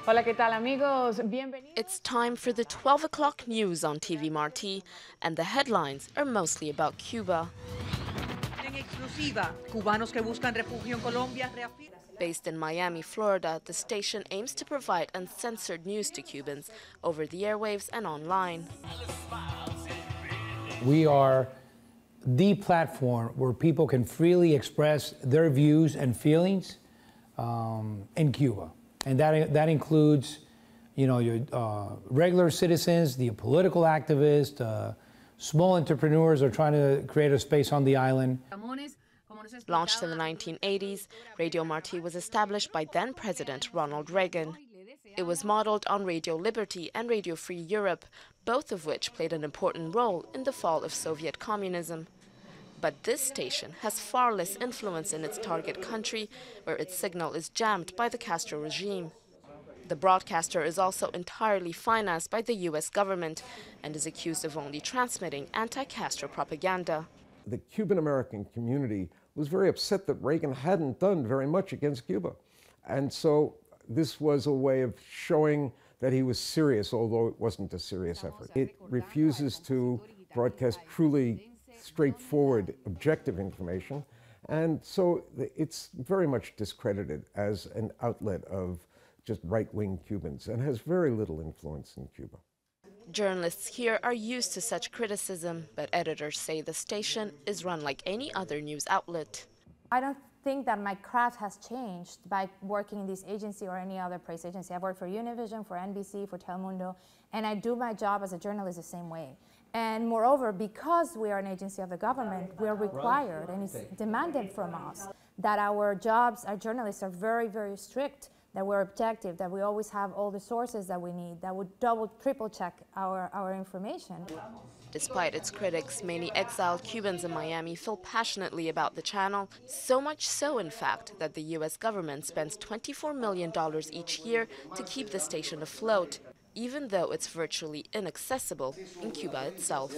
Hola, ¿qué tal, amigos? Bienvenidos. It's time for the 12 o'clock news on TV Marti, and the headlines are mostly about Cuba. En exclusiva, cubanos que buscan refugio en Colombia reafirman. Based in Miami, Florida, the station aims to provide uncensored news to Cubans over the airwaves and online. We are the platform where people can freely express their views and feelings in Cuba. And that includes, your regular citizens, the political activists, small entrepreneurs are trying to create a space on the island. Launched in the 1980s, Radio Marti was established by then-President Ronald Reagan. It was modeled on Radio Liberty and Radio Free Europe, both of which played an important role in the fall of Soviet communism. But this station has far less influence in its target country, where its signal is jammed by the Castro regime. The broadcaster is also entirely financed by the U.S. government and is accused of only transmitting anti-Castro propaganda. The Cuban-American community was very upset that Reagan hadn't done very much against Cuba. And so this was a way of showing that he was serious, although it wasn't a serious effort. It refuses to broadcast truly straightforward, objective information, and so it's very much discredited as an outlet of just right-wing Cubans and has very little influence in Cuba. Journalists here are used to such criticism, but editors say the station is run like any other news outlet. I don't think that my craft has changed by working in this agency or any other press agency. I've worked for Univision, for NBC, for Telemundo, and I do my job as a journalist the same way. And moreover, because we are an agency of the government, we're required, and it's demanded from us, that our jobs, our journalists are very, very strict, that we're objective, that we always have all the sources that we need, that we double, triple check our information. Despite its critics, many exiled Cubans in Miami feel passionately about the channel, so much so, in fact, that the U.S. government spends $24 million each year to keep the station afloat, even though it's virtually inaccessible in Cuba itself.